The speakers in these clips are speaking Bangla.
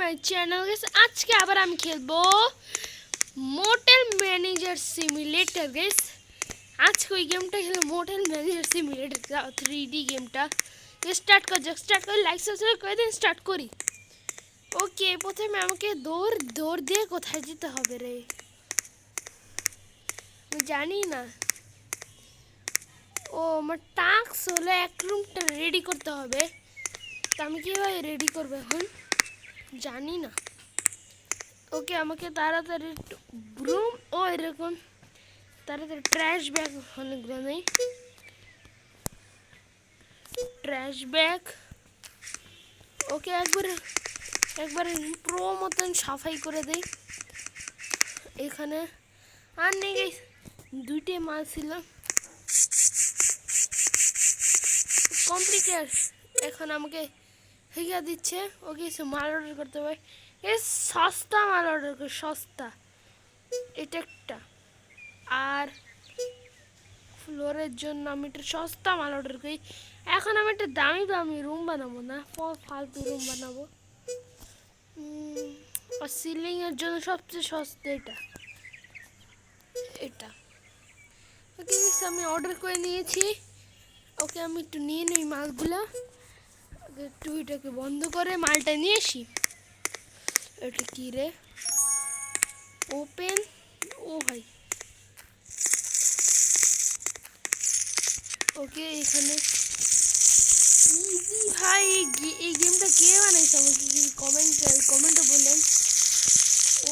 My channel guys. আজকে আবার আমি খেলবো মোটেল ম্যানেজার সিমুলেটর গাইস। আজকে ওই গেমটা খেলবো, মোটেল ম্যানেজার সিমুলেটর 3D গেমটা। স্টার্ট করে লাইক সাবস্ক্রাইব করে দিন, স্টার্ট করি। ওকে, প্রথমে আমাকে দৌড় দিয়ে কোথায় যেতে হবে রে, আমি জানি না। ও, আমার টাস্ক হলো এক রুমটা রেডি করতে হবে। তা আমি কীভাবে রেডি করবো এখন জানি না। ওকে, আমাকে তাড়াতাড়ি ব্রুম ও এরকম তাড়াতাড়ি ট্র্যাশ ব্যাগ অনেকগুলো নেই। ট্র্যাশ ব্যাগ ওকে, একবারে প্রো মতন সাফাই করে দেই এখানে। আর নেই গাইস, দুইটে মাল ছিল কমপ্লিটেড। এখন আমাকে শিখা দিচ্ছে ওকে মাল অর্ডার করতে হবে। সস্তা মাল অর্ডার করি, সস্তা। এটা একটা, আর ফ্লোরের জন্য আমি একটা সস্তা মাল অর্ডার করি। এখন আমি একটা দামি দামি রুম বানাবো না, ফালতু রুম বানাবো। আর সিলিংয়ের জন্য সবচেয়ে সস্তা এটা। ওকে, আমি অর্ডার করে নিয়েছি। ওকে, আমি একটু নিয়ে নিই মালগুলো। একটু এটাকে বন্ধ করে মালটা নিয়ে আসি। এটা কি রে, ওপেন। ও ভাই, ওকে এখানে ইজি ভাই। এই গেমটা কে বানাইছে আমাকে কমেন্টে বললেন।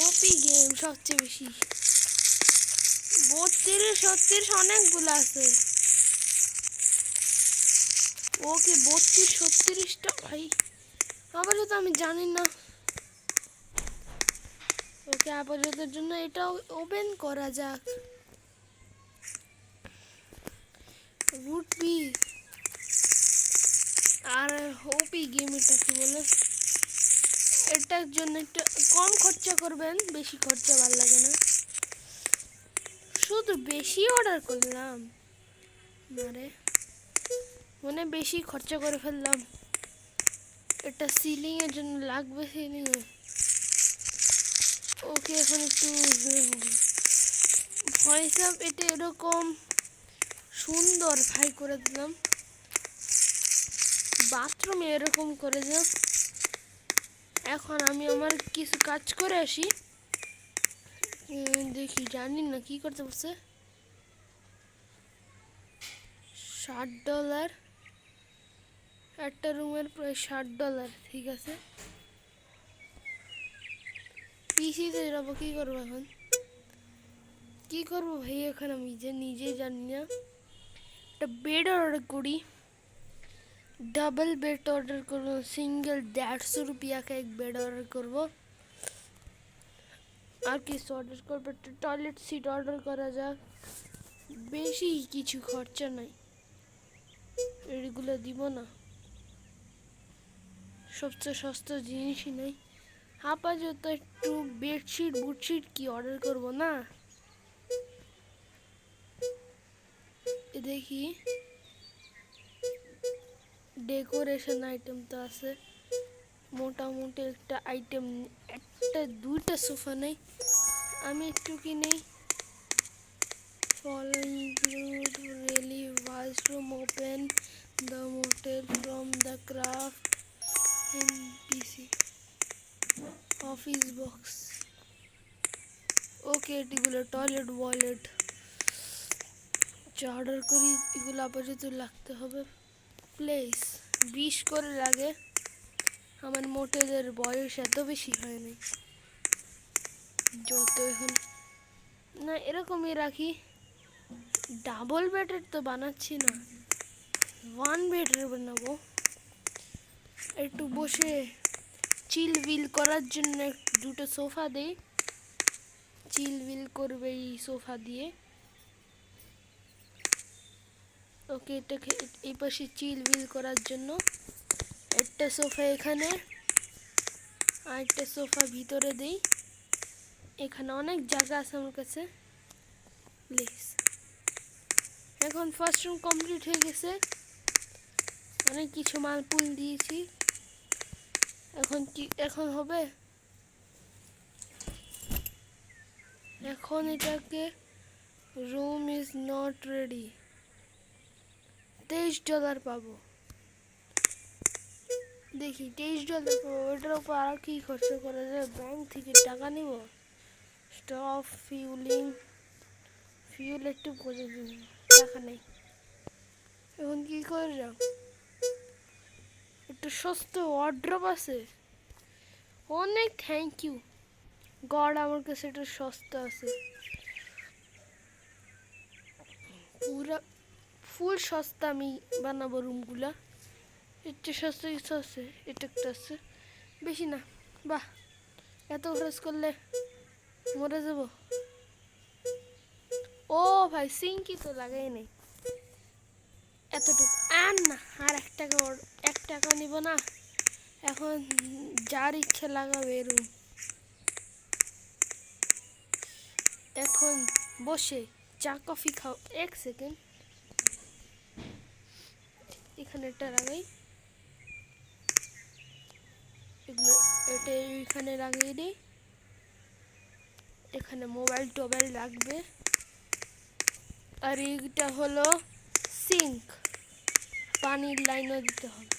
ওপি গেম সবচেয়ে বেশি 32-36 অনেকগুলো আছে। ওকে 32-36টা ভাই, আপাতত আমি জানি না। ওকে, আপাততের জন্য এটাও ওপেন করা যাক। রুট বি আর ওপি গেম, এটা কি বলে, এটার জন্য একটু কম খরচা করবেন, বেশি খরচা ভালো লাগে না। শুধু বেশি অর্ডার করলাম, মানে বেশি খরচা করে ফেললাম। এটা সিলিংয়ের জন্য লাগবে, সিলিংয়ে। ওকে, এখন একটু ভয়েস আপ এটা এরকম সুন্দর ভাই করে দিলাম। বাথরুমে এরকম করে দিলাম। এখন আমি আমার কিছু কাজ করে আসি, দেখি, জানি না কি করতে পারছে। $60 একটা রুমের, প্রায় $60। ঠিক আছে, পিসিতে যাবো। কি করবো এখন, কি করবো ভাই এখন আমি নিজেই জানি না। একটা বেড অর্ডার করি, डबल बेड ऑर्डर करो, सिंगल 150 रुपया का एक बेड ऑर्डर करबो। আর কিছু অর্ডার করবো, একটা টয়লেট সিট অর্ডার করা যাক। বেশি কিছু খরচা নাই, এগুলো দিব না, সবচেয়ে সস্তা জিনিসই নেই। আপাতত একটু বুটশিট কি অর্ডার করবো না। দেখি, ডেকোরেশন আইটেম তো আছে মোটামুটি। একটা আইটেম, দুইটা সোফা নেই, আমি একটু কি নেই। Following include really washroom, open the motel from the craft NPC office box. ওকে, এগুলো টয়লেট ওয়ালেট অর্ডার করি। এগুলো আপাতত লাগতে হবে। প্লেস 20 করে লাগে, আমার মোটেলের বয়স এত বেশি হয়নি। যত এখন না এরকমই রাখি। ডাবল বেডের তো বানাচ্ছি না, 1 বেডের বানাবো। একটু বসে চিল করার জন্য দুটো সোফা দেই, চিল করবে এই সোফা দিয়ে। ওকে, এটাকে এই পাশে চিল করার জন্য একটা সোফা এখানে, আর একটা সোফা ভিতরে দেই। এখানে অনেক জায়গা আছে আমার কাছে। প্লিজ, এখন ফার্স্ট রুম কমপ্লিট হয়ে গেছে, অনেক কিছু মাল পুল দিয়েছি। এখন হবে? এখন এটাকে রুম ইজ নট রেডি, $23 পাবো। দেখি $23 পাবো, ওটার উপর আর কি খরচ করা যায়? ব্যাংক থেকে টাকা নিব, স্টপ ফিউল একটু করে দিন, টাকা নেই। এখন কি করে যাও? একটু সস্তা ওয়ার্ড্রপ আছে? অনেক থ্যাংক ইউ গড, আমার কাছে একটু সস্তা আছে, পুরা ফুল সস্তা। আমি বানাবো রুমগুলা, একটু সস্তা কিছু আছে, এটা একটা আছে, বেশি না। বাহ, এত খরচ করলে মরে যাব। ও ভাই, সিঙ্কি তো লাগাই নেই, এতটুকু আর না, আর এক টাকা নিব না। এখন যার ইচ্ছে লাগাবে রুম। এখন বসে চা কফি খাও। এক সেকেন্ড, এখানে একটা লাগাই, এগুলো এটা এইখানে লাগিয়ে দিই। এখানে মোবাইল টোবাইল রাখবে। আর এইটা হলো সিঙ্ক, পানির লাইনও দিতে হবে।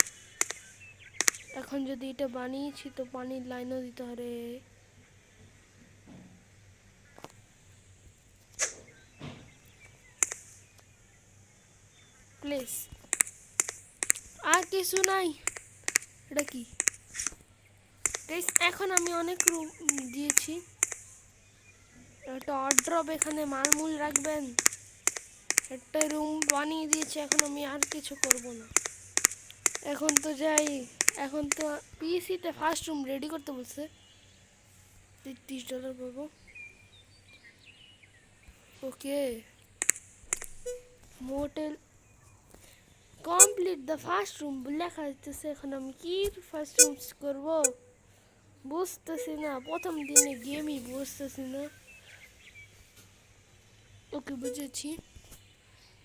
এখন যদি এটা বানিয়েছি তো পানির লাইনও দিতে হবে। প্লিজ, আর কিছু নাই। এটা কি? এখন আমি অনেক রুম দিয়েছি, একটা ওয়ার্ড্রপ এখানে মালমূল রাখবেন, একটা রুম বানিয়ে দিয়েছি। এখন আমি আর কিছু করব না। এখন তো যাই, এখন তো পিসিতে ফার্স্ট রুম রেডি করতে বলছে। $30 পাবো। Okay, motel complete the first room লেখা যাচ্ছে। এখন আমি কি ফার্স্ট রুম করব বুঝতেছি না, প্রথম দিনে গেমই বুঝতেছি না। ওকে, বুঝেছি,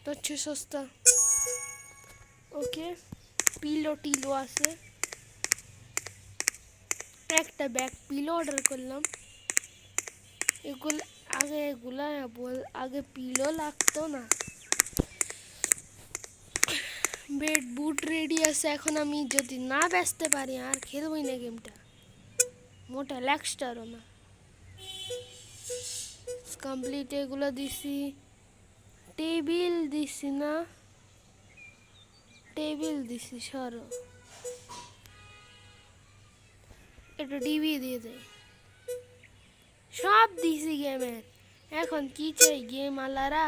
তো সস্তা। ওকে, পিলো টিলো আছে, একটা ব্যাগ পিলো অর্ডার করলাম। আগে পিলো লাগতো না। বেড বুট রেডি আছে। এখন আমি যদি না বেচতে পারি আর খেলবই না গেমটা, মোটা ল্যাক্সটারও না। কমপ্লিট এগুলো দিছি, টেবিল দিছি না, টেবিল দিছি, সরো একটু টিভি দিয়ে দেয়, সব দিছি গেমের। এখন কি চাই গেম আলারা?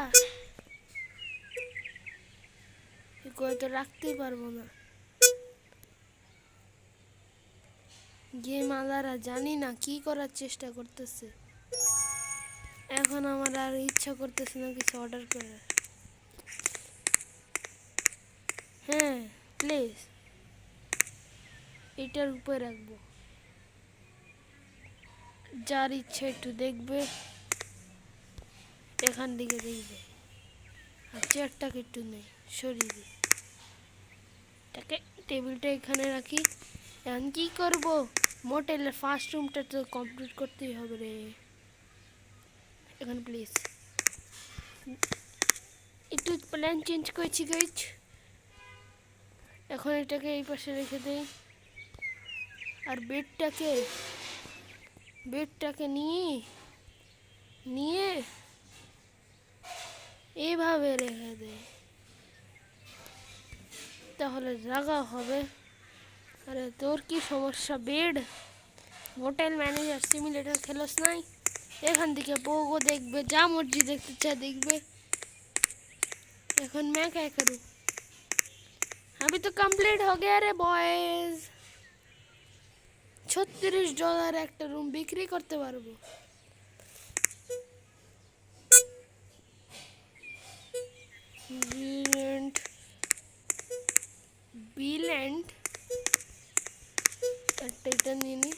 তো রাখতেই পারবো না গেম আলারা, জানি না কি করার চেষ্টা করতেছে। এখন আমার আর ইচ্ছা করতেছে না কিছু অর্ডার করার। হ্যাঁ প্লিজ, এটার উপরে রাখবো, যার ইচ্ছা একটু দেখবে, এখান দিকে দেখবে। আর চেয়ারটাকে একটু নেই, সরিয়ে দিই, তাকে টেবিলটা এখানে রাখি। এখন কি করব? মোটেলের ফার্স্ট রুমটা তো কমপ্লিট করতেই হবে রে। এখন প্লিজ একটু প্ল্যান চেঞ্জ করেছি গাইজ। এখন এটাকে এই পাশে রেখে দেই, আর বেডটাকে নিয়ে এইভাবে রেখে দেই, তাহলে জায়গা হবে। আরে তোর কি সমস্যা? বেড হোটেল ম্যানেজার সিমুলেটর খেলোস নাই? এখান থেকে পোগো দেখবে, যা মর্জি দেখতে চায় দেখবে। এখন मैं क्या करूं? अभी तो कंप्लीट हो गया रे बॉयज। $36 একটা রুম বিক্রি করতে পারবো। বিল্যান্ড এটা নিয়ে নি।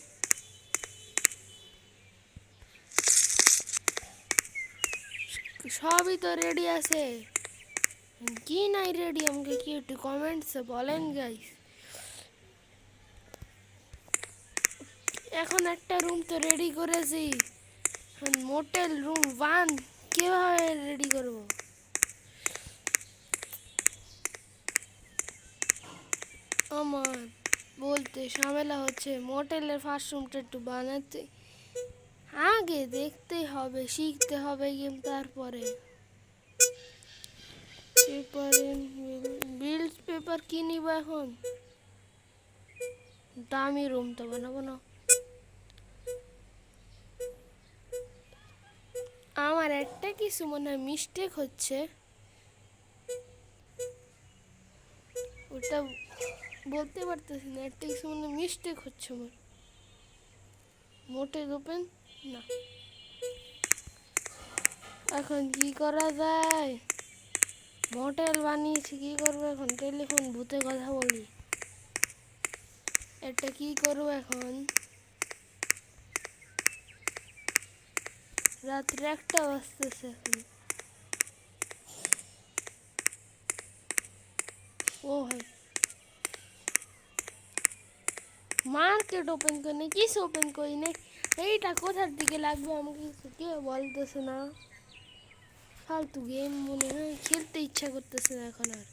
সবই তো রেডি আছে, কি নাই রেডি আমাকে কি একটু কমেন্টসে বলেন গাইস। এখন একটা রুম তো রেডি করেছি, মোটেল রুম 1 কিভাবে রেডি করব? আমার বলতে ঝামেলা হচ্ছে, মোটেলের ফার্স্ট রুমটা একটু বানাতে আগে দেখতে হবে, শিখতে হবে গেম, তারপরে পেপার বিল্ড পেপার কি নিব এখন? দামি রুম তো বানাবো না। আমার একটা কিছু মনে হয় মিস্টেক হচ্ছে, ওটা বলতে পারতেছি না। একটা কিছু মনে মিস্টেক হচ্ছে আমার। মোটেল ওপেন না, এখন কি করা যায়? মোটেল বানিয়েছি, কি করবো এখন? টেলিফোন ভূতে কথা বলি, এটা কি করবো এখন? রাত্রে 1টা বাজতেছে এখন। ও ভাই, মার্কেট ওপেন করে নেই, কিছু ওপেন করি নেই। এইটা কোথার দিকে লাগবে আমাকে কিছু কেউ বলতেছে না। ফালতু গেম মনে হয়, খেলতে ইচ্ছা করতেছে না এখন আর।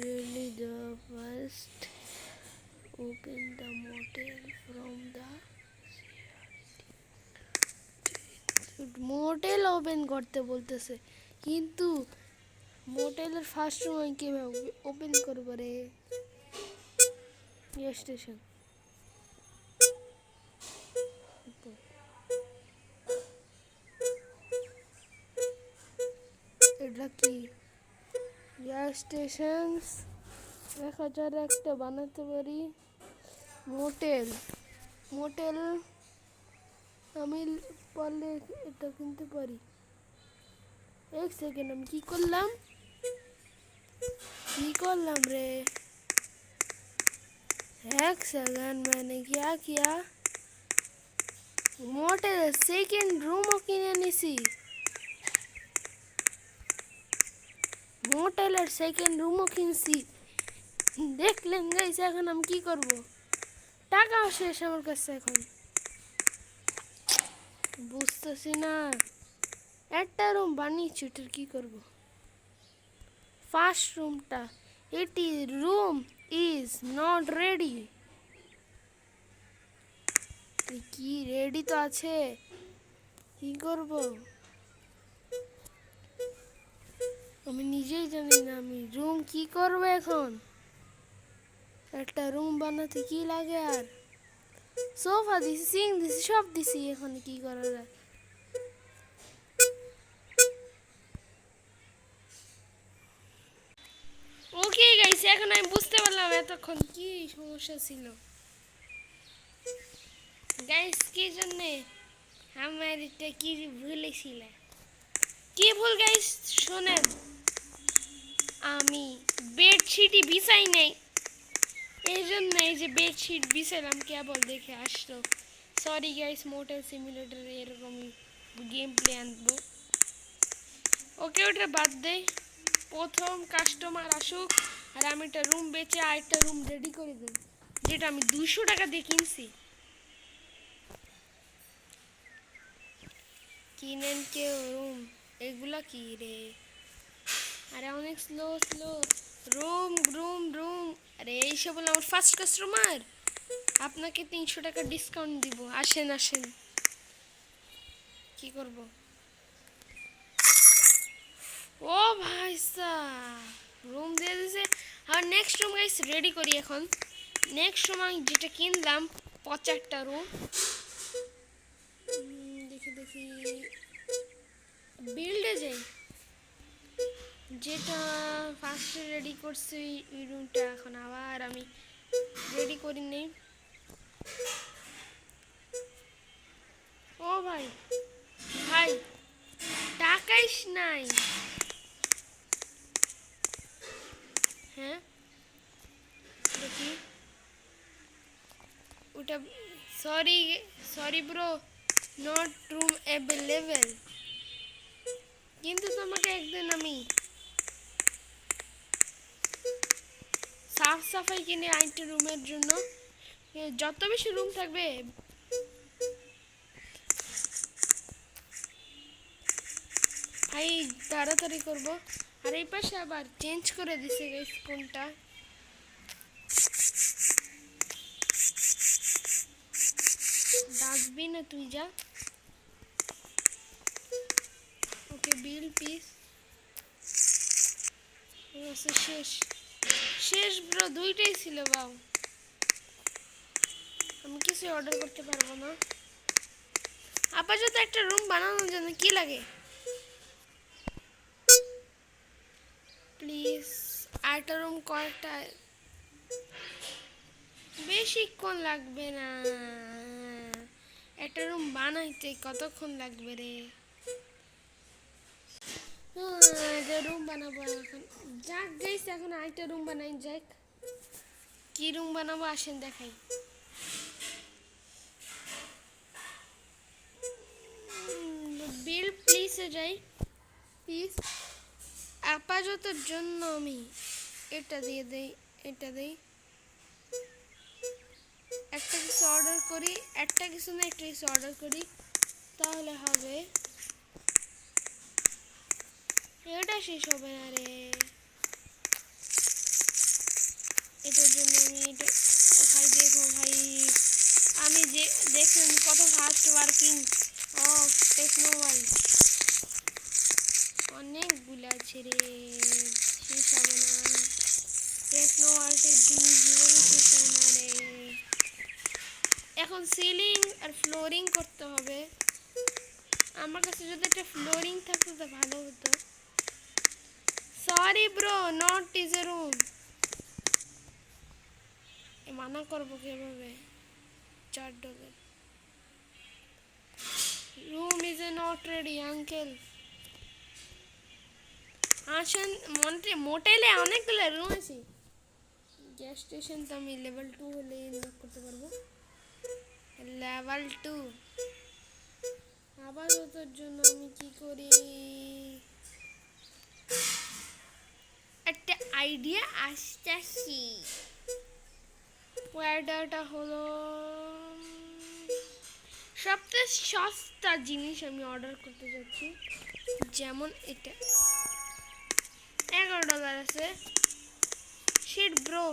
Really the first open the motel from the motel open করতে বলতেছে, কিন্তু মোটেলের ফার্স্ট রুম আমি কিভাবে ওপেন করবো রে? স্টেশন এটা কি? গ্যাস স্টেশন 1000 একটা বানাতে পারি। মোটেল মোটেল আমি পারলে এটা কিনতে পারি। 1 সেকেন্ড, আমি কি করলাম রে? 1 सेकंड, मैंने क्या किया? मोटेल सेकेंड रूमও কিনে নিছি। মোটেলের সেকেন্ড রুমও কিনছি। দেখলেন গাইস, এখন আমি কি করব? টাকাও শেষ আমার কাছে এখন, বুঝতেছি না। একটা রুম বানিয়েছি, ওটার কি করব? ফার্স্ট রুমটা, এটি রুম ইজ নট রেডি। কি রেডি তো আছে, কি করব আমি নিজেই জানি না। আমি রুম কি করব এখন? একটা রুম বানাতে কি লাগে? আর সোফা দিছি, সিং দিছি, সব দিছি, এখন কি করা যায়? ওকে গাইস, এখন আমি বুঝতে পারলাম এতক্ষণ কি সমস্যা ছিল। গাইস, কি জন্যে আমার এটা কি ভুলেছিল? কি ভুল গাইস? শোনেন, আমি বেডশিটই বিছাই নাই, এই জন্য এই যে বেডশিট বিছাইলাম কেবল দেখে আসলো। সরি গাইস, মোটেল সিমুলেটরে এরকমই গেম প্লে আনবো। ওকে, ওটা বাদ দেই। প্রথম কাস্টমার আসুক, আর আমি একটা রুম বেচে আরেকটা রুম রেডি করে দেব, যেটা আমি 200 টাকা দিয়ে কিনছি। কিনেন কেউ রুম? এগুলা কি রে? আরে অনেক স্লো রুম রুম রুম। আরে এইসব বলে আমার ফার্স্ট কাস্টমার, আপনাকে 300 টাকা ডিসকাউন্ট দিব, আসেন আসেন। কি করব? ও ভাই রুম দিয়ে দিছে। আর নেক্সট রুম গাইস রেডি করি এখন। নেক্সট সময় যেটা কিনলাম, পচা একটা রুম। দেখি বিল্ডে যাই, যেটা ফার্স্টে রেডি করছি এই রুমটা এখন আবার আমি রেডি করি নেই। ও ভাই টাকাইস নাই। হ্যাঁ দেখি ওটা, sorry bro, not room available. কিন্তু তোমাকে একদিন আমি সাফ সাফাই কিনে আইনটা রুমের জন্য যত বেশি রুম থাকবে ভাই তাড়াতাড়ি করব। আর এই পাশে আবার চেঞ্জ করে দিছে গাইস কোনটা ডাস্টবিনে তুই যা। ওকে বিল পিস শেষ শেষ ব্রো, দুইটাই ছিল। বাও, আমি কিছু অর্ডার করতে পারবো না। আপাতত একটা রুম বানানোর জন্য কি লাগে প্লিজ? একটা রুম কয়টা? বেশিক্ষণ লাগবে না, একটা রুম বানাইতে কতক্ষণ লাগবে রে? রুম বানাবো এখন। যাক গাইস, এখন আরেকটা রুম বানাই যাক। কি রুম বানাবো আসেন দেখাই। বিল প্লিজে যাই প্লিজ। আপাততর জন্য আমি এটা দিয়ে দেই, এটা দেই। একটা কিছু অর্ডার করি, একটা কিছু না একটা কিছু অর্ডার করি, তাহলে হবে। এটা শেষ হবে না রে, এটার জন্য আমি এটা ভাই দেখো ভাই, আমি যে দেখুন কত ফাস্ট ওয়ার্কিং। ও টেকনোওয়ার্ল্ড অনেকগুলো আছে রে, শেষ হবে না। টেকনোওয়ার্ল্ডের জিনিস জীবনে শেষ হয় না রে। এখন সিলিং আর ফ্লোরিং করতে হবে। আমার কাছে যদি একটা ফ্লোরিং থাকতো তো ভালো হতো। Sorry bro, not is a room. মানা করবো কিভাবে? $4 room is A not ready uncle. আসেন মোটেলে অনেকগুলো রুম আছে। গ্যাস স্টেশন তো আমি লেভেল 2 হলে লক করতে পারবো। লেভেল 2 আবার ওটার জন্য আমি কি করি? একটা আইডিয়া আসতেছি। ওয়ার্ডারটা হলো সবচেয়ে সস্তা জিনিস আমি অর্ডার করতে যাচ্ছি, যেমন এটা $11 আছে। শিট ব্রো,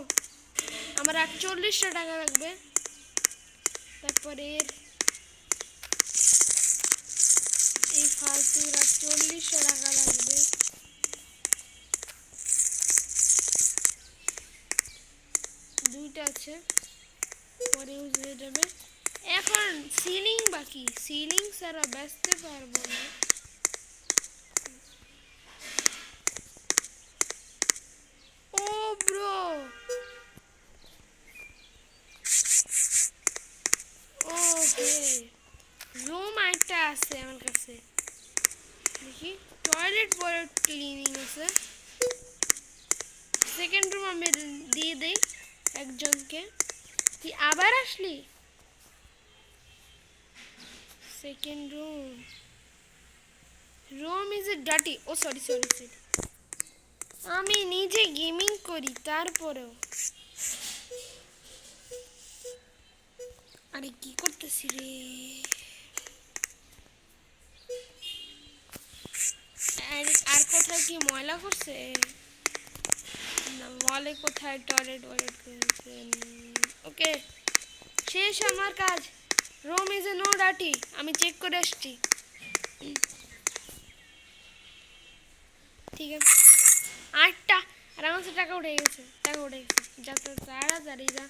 আমার 48 টাকা লাগবে। তারপরে এই ফালতুর 48 টাকা লাগবে। দুইটা আছে, পরে ইউজ হয়ে যাবে। এখন সিলিং বাকি, সিলিং ছাড়া বেচতে পারবো না। ও ব্রো, ওকে রুম একটা আছে আমার কাছে, দেখি টয়লেট পরে ক্লিনিং আছে। সেকেন্ড রুম আমি দিয়ে দেই একজনকে। তুই আবার আসলি? Second room is a dirty. Oh sorry sorry sorry, আমি নিজে গেমিং করি তারপরেও। আরে কি করতেছি রে? আর কোথায় কি ময়লা করছে না? ওয়ালে কোথায় টয়লেট করেছে? ওকে শেষ আমার কাজ। Room is a no dirty, আমি চেক করে আসছি। ঠিক আছে, 8টা আরামসে টাকা উঠে গেছে, টাকা উঠে গেছে। যা তো তাড়াতাড়ি যা।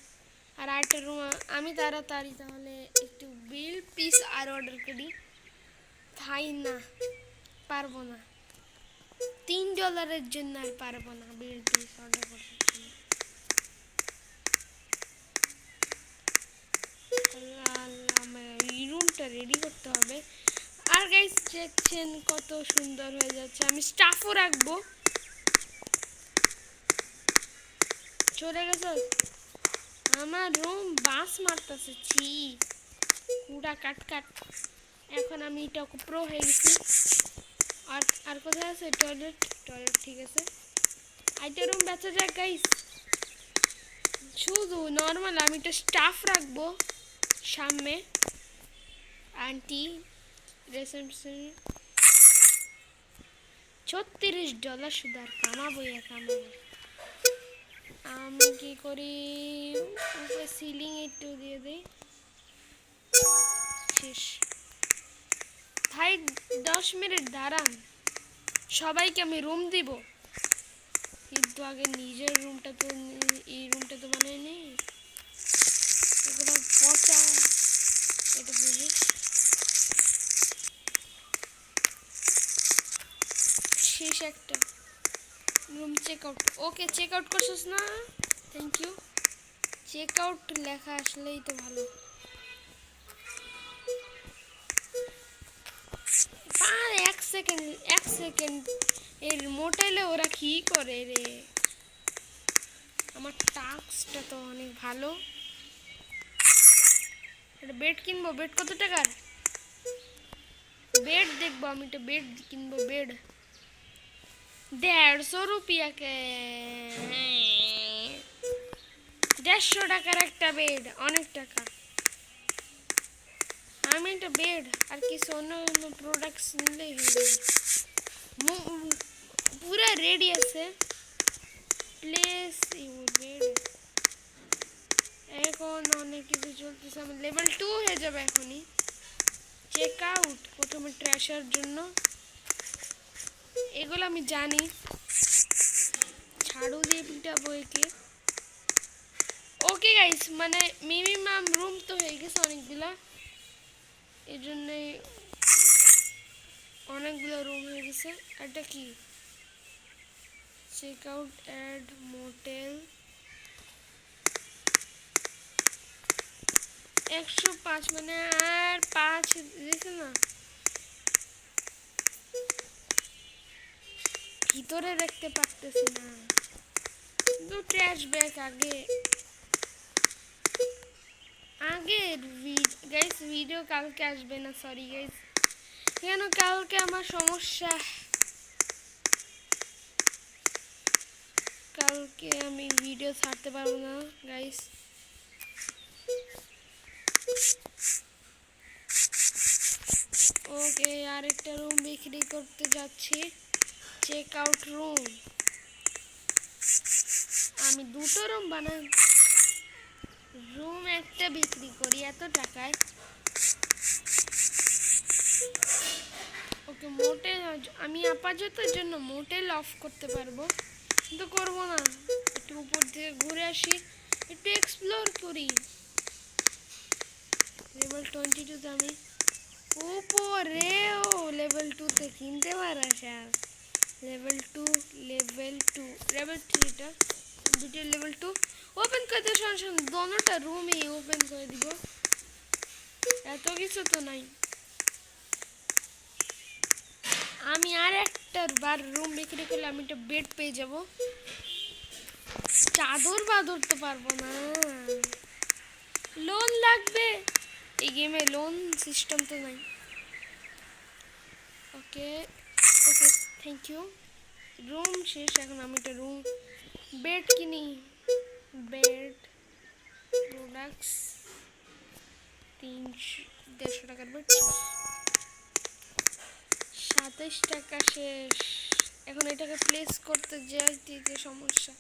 আর আরেকটা রুম আমি তাড়াতাড়ি তাহলে একটু বিল পিস আর অর্ডার করি। ভাই না, পারবো না, $3 জন্য আর পারবো না বিল পিস অর্ডার করার জন্য। এই রুমটা রেডি করতে হবে। আর গাইস দেখছেন কত সুন্দর হয়ে যাচ্ছে। আমি স্টাফও রাখবো। চলে গেছে আমার রুম, বাস মারতেছে, ছি পুরা কাট কাট। এখন আমি এটা প্রো হয়ে গেছি। আর আর কোথায় আছে টয়লেট? টয়লেট ঠিক আছে। আইটা রুম বেচা যাক গাইস। শুধু নর্মাল, আমি একটা স্টাফ রাখবো সামনে। আন্টি রিসেপশন $36 শুধু, আর কামাবো কামাবো। আমি কি করি, সিলিং একটু দিয়ে দিই। শেষ ভাই, 10 মিনিট দাঁড়ান, সবাইকে আমি রুম দিব, কিন্তু আগে নিজের রুমটা তো, এই রুমটা তো বানাই নেই, এগুলো পচা। এটা বুঝি শেষ একটা রুম চেক আউট। ওকে, চেক আউট করছিস না, থ্যাংক ইউ। চেক আউট লেখা আসলেই তো ভালো। এক সেকেন্ড এক সেকেন্ড, এর মোটেলে ওরা কি করে রে? আমার টাস্কটা তো অনেক ভালো। একটা বেড কিনবো, বেড কত টাকার? বেড দেখবো, আমি একটা বেড কিনবো, বেড 150 रुपया के, 150 টাকার একটা বেড, অনেক টাকা। আমি একটা বেড আর কিছু অন্য অন্য প্রোডাক্টস নিলেই হয়ে যাবে। পুরা রেডি আছে, প্লেস ইউর বেড। এখন অনেক কিছু চলতেছে, আমি লেভেল 2 হয়ে যাবে এখনই। চেক আউট প্রথমে ট্র্যাশার জন্য, এগুলো আমি জানি। ঝাড়ু দিয়ে পিটাবো একে। ওকে গাইস, মানে মিনিমাম রুম তো হয়ে গেছে অনেকগুলা, এই জন্যে অনেকগুলো রুম হয়ে গেছে। এটা কি, চেক আউট অ্যাড মোটেল 105, মানে আর 5 দিয়েছে না। ভিতরে দেখতে পারতেছি না, কিন্তু ট্র্যাশ ব্যাগ আগে আগে গাইস, ভিডিও কালকে আসবে না, সরি গাইস, কেন কালকে আমার সমস্যা, কালকে আমি ভিডিও ছাড়তে পারবো না গাইস। ওকে, আরেকটা রুম বিক্রি করতে যাচ্ছি, চেক আউট রুম। আমি দুটো রুম বানাই, রুম একটা বিক্রি করি এত টাকায়। ওকে, মোটেল আমি আপাততের জন্য মোটেল অফ করতে পারবো, কিন্তু করবো না, একটু উপর থেকে ঘুরে আসি, একটু এক্সপ্লোর করি। লেভেল 22 আমি উপরেও লেভেল 2-তে কিনতে পারাস। লেভেল 2, লেভেল 2, লেভেল 3টা দুটো লেভেল 2 ওপেন করে দিয়ে সঙ্গে দোনোটা রুমই ওপেন করে দিব, এত কিছু তো নাই। আমি আর একটা বার রুম বিক্রি করলে আমি একটা বেড পেয়ে যাব, চাদর বাদর তো পারবো না, লোন লাগবে, এই গেমে লোন সিস্টেম তো নাই। ওকে ওকে, থ্যাংক ইউ। রুম শেষ, এখন আমি একটা রুম বেড কিনি, বেড প্রোডাক্টস 150 টাকার বেড, 27 টাকা শেষ। এখন এটাকে প্লেস করতে যাইতে যে সমস্যা,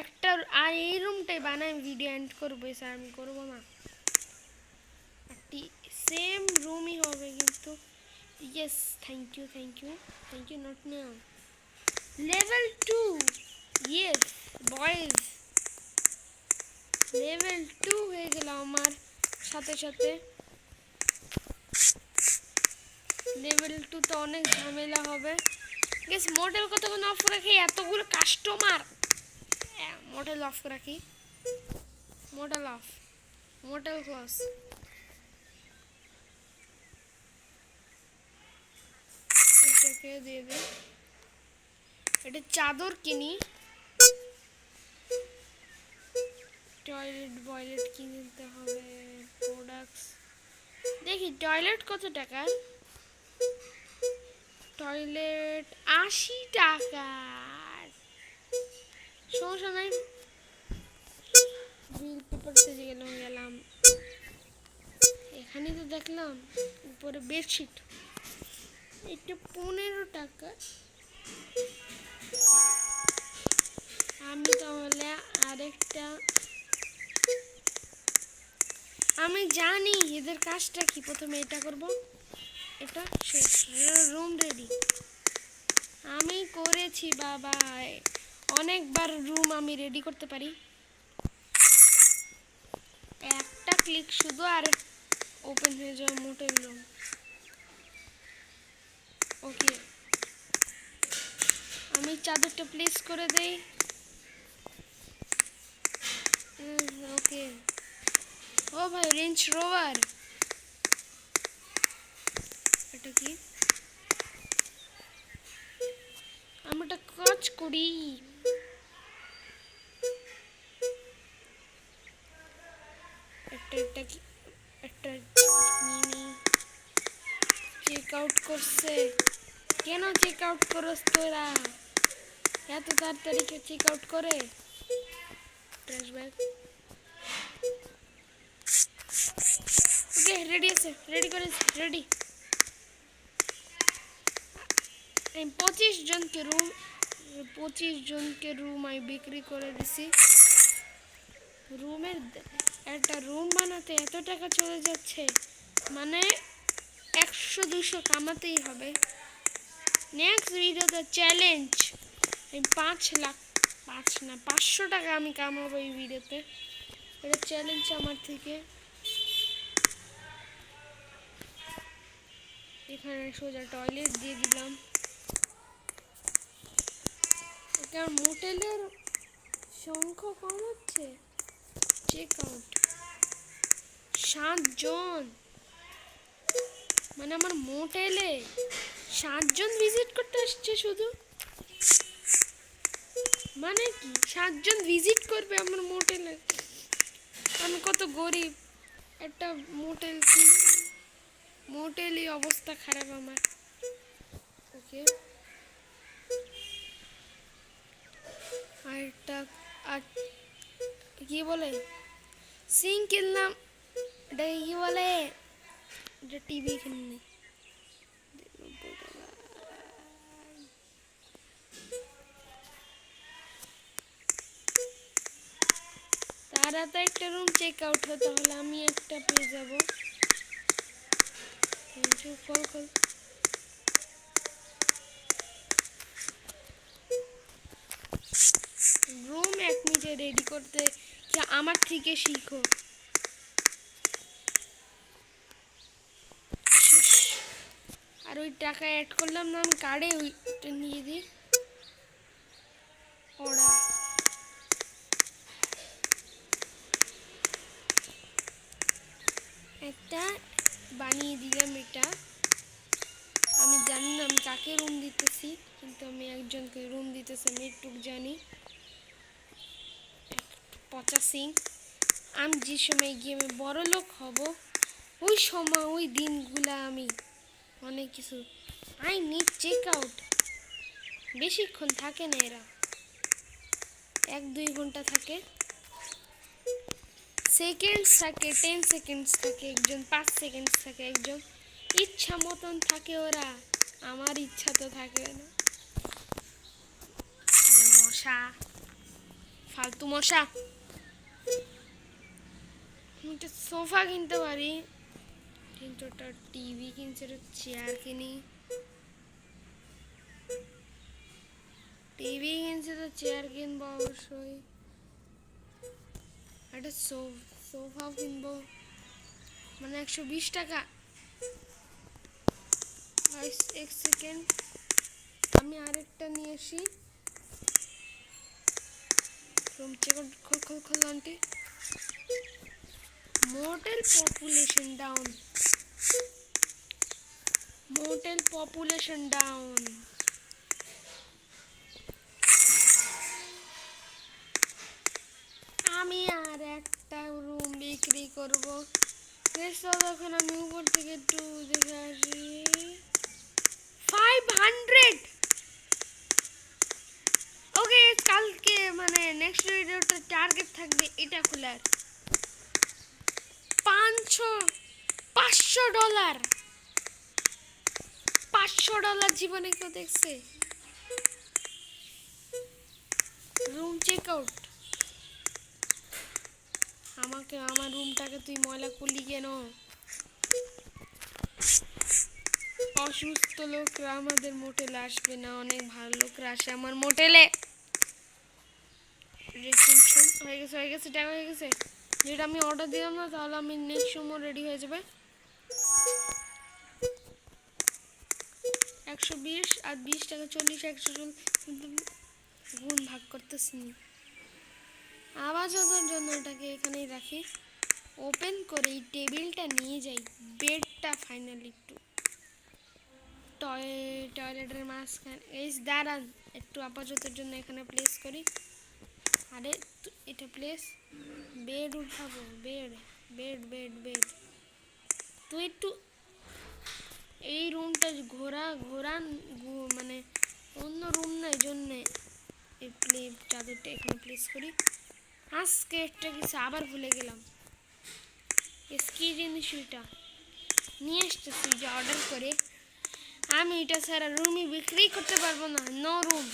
একটা আর এই রুমটাই বানাই ভিডিও এন্ড করবো, স্যার আমি করবো না, একটি সেম রুমই হবে কিন্তু। Yes, thank you thank you thank you, not now. Level 2, yes boys, level 2 হয়ে গেল আমার সাথে সাথে। লেভেল 2 তো অনেক ঝামেলা হবে। গেস মডেল কতক্ষণ অফ রাখি, এতগুলো কাস্টমার, মডেল অফ রাখি, মডেল অফ, মডেল ক্লোজ। এটাকে দিয়ে দিই, এটা চাদর কিনি, টয়লেট বয়লেট কিনতে হবে, প্রোডাক্টস দেখি টয়লেট কত টাকা, টয়লেট 80 টাকা, সমস্যা নাই। বিল পেপারসে গেলাম, এখানে তো দেখলাম উপরে বেডশিট, এটা 15 টাকা। আমি তাহলে আরেকটা, আমি জানি এদের কাজটা কি। প্রথমে এটা করব, এটা শেষ, রুম রেডি আমি করেছি বাবা। অনেকবার রুম আমি রেডি করতে পারি, একটা ক্লিক শুধু আর ওপেন হয়ে যাওয়া মোটেল রুম। ওকে, আমি চাদরটা প্লেস করে দেই। ওকে, ও ভাই রেঞ্জ রোভার, এটা কি? আমি একটা কাজ করি, এটা কি? একটা মিনি চেক আউট করছে। কেন চেক আউট করস তোরা? এত তাড়াতাড়ি কে চেক আউট করে? Trash bag. ওকে, রেডি আছে, রেডি করেছি, রেডি। 25 জনকে রুম আমি বিক্রি করে দিছি। রুমের একটা রুম বানাতে এত টাকা চলে যাচ্ছে, মানে 100-200 কামাতেই হবে। নেক্সট ভিডিওতে চ্যালেঞ্জ, 500 টাকা আমি কামাবো এই ভিডিওতে। এটা চ্যালেঞ্জ আমার থেকে। এখানে সোজা টয়লেট দিয়ে দিলাম। কারণ মোটেলের সংখ্যা কম হচ্ছে। চেক আউট 7 জন, মানে আমার মোটেলে 7 জন ভিজিট করতে আসছে শুধু। মানে কি 7 জন ভিজিট করবে আমার মোটেলে? আমি কত গরিব, একটা মোটেলই অবস্থা খারাপ আমার। ওকে, আর কি বলে সিং কিনলাম, এটা কি বলে, এটা টিভি কিননি। তারা তো একটা রুম চেক আউট হয়, তাহলে আমি একটা পেয়ে যাব। খোল। রুম 1 মিনিটে রেডি করতে কি আমার থেকে শিখো। আর ওই টাকা অ্যাড করলাম না আমি কার্ডে, ওইটা নিয়ে দিই। অর্ডার একটা বানিয়ে দিলাম। এটা আমি জানি না আমি কাকে রুম দিতেছি, কিন্তু আমি একজনকে রুম দিতেছি, আমি একটুক জানি। পচা সিং। আমি যে সময় গেমে বড় লোক হব, ওই সময় ওই দিনগুলা আমি অনেক কিছু। I need check out. বেশিক্ষণ থাকে না এরা, 1-2 ঘন্টা থাকে। সেকেন্ডস থাকে, 10 সেকেন্ডস থাকে একজন, 5 সেকেন্ডস থাকে একজন, ইচ্ছা মতন থাকে ওরা। আমার ইচ্ছা তো থাকে না। মশা, ফালতু মশা। একটা সোফা কিনতে পারি, কিন্তু ওটা টিভি কিনছে, ওটা চেয়ার কিনি। টিভি কিনছে তো চেয়ার কিনবো অবশ্যই। একটা সোফাও কিনবো, মানে 120 টাকা। 1 সেকেন্ড, আমি আরেকটা নিয়ে আসি। রুম চেক আউট, খোল aunty. Motel population down, motel population down. আমি আর একটা রুম বিক্রি করব। তখন আমি উপর থেকে একটু দেখে আসি। 500। ওকে, কালকে মানে নেক্সট ভিডিওতে টার্গেট থাকবে এটা খোলার $500 $500 জীবনে কেউ দেখছে রুম চেক আউট আমাকে আমার রুমটাকে তুই ময়লা করলি কেন অসুস্থ লোকরা আমাদের মোটেলে আসবে না অনেক ভালো লোকরা আসে আমার মোটেলে হয়ে গেছে টাকা হয়ে গেছে যেটা আমি অর্ডার দিলাম না তাহলে আমি নেক্সট সময় রেডি হয়ে যাবে 120 আর 20 টাকা 40 140 গুণ ভাগ করতেছি আবার যতর জন্য এটাকে এখানেই রাখি ওপেন করে এই টেবিলটা নিয়ে যাই বেডটা ফাইনালি একটু টয়লেটের মাঝখানে এই দাঁড়ান একটু আপাততের জন্য এখানে প্লেস করি আরে এটা প্লেস বেড উঠাবো বেড বেড বেড বেড তো একটু এই রুমটা ঘোরান মানে অন্য রুম না এই জন্যে এই চাদরটা এখানে প্লেস করি আজকে একটা কিছু আবার ভুলে গেলাম কি জিনিস ওইটা নিয়ে আসতেছি যে অর্ডার করে আমি এটা সারা রুমই বিক্রি করতে পারবো না নো রুম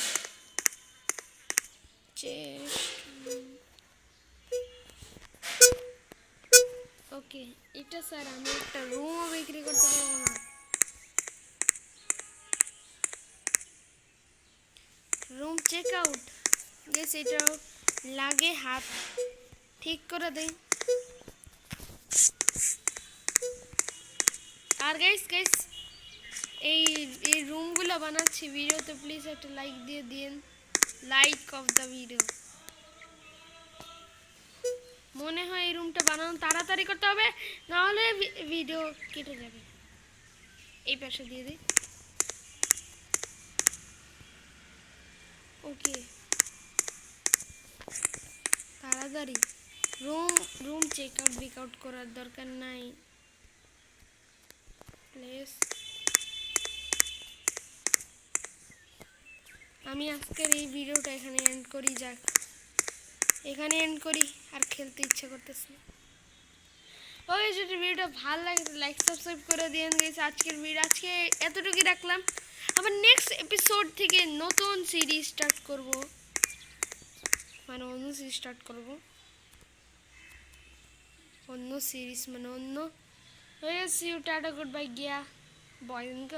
ওকে এটা স্যার আমি একটা রুমও বিক্রি করতে পারবো না রুম চেক আউট গেস এটাও লাগে হাত ঠিক করে দেই আর গাইস এই রুমগুলো বানাচ্ছি ভিডিওতে প্লিজ একটা লাইক দিয়ে দিন লাইক অফ দ্য ভিডিও মনে হয় এই রুমটা বানানো তাড়াতাড়ি করতে হবে না হলে ভিডিও কেটে যাবে এই পাশে দিয়ে দিই ওকে তাড়াতাড়ি রুম চেক আউট করার দরকার নাই প্লিজ আমি আজকের এই ভিডিওটা এখানে এন্ড করি যাক এখানে এন্ড করি আর খেলতে ইচ্ছা করতেছে না ওকে যদি ভিডিওটা ভালো লাগে লাইক সাবস্ক্রাইব করে দিন গাইস আজকে এতটুকুই রাখলাম আবার নেক্সট এপিসোড থেকে নতুন সিরিজ স্টার্ট করব মানে অন্য সিরিজ স্টার্ট করব অন্য সিরিজ মানে অন্য হয়ে see you tata good bye গিয়া বয়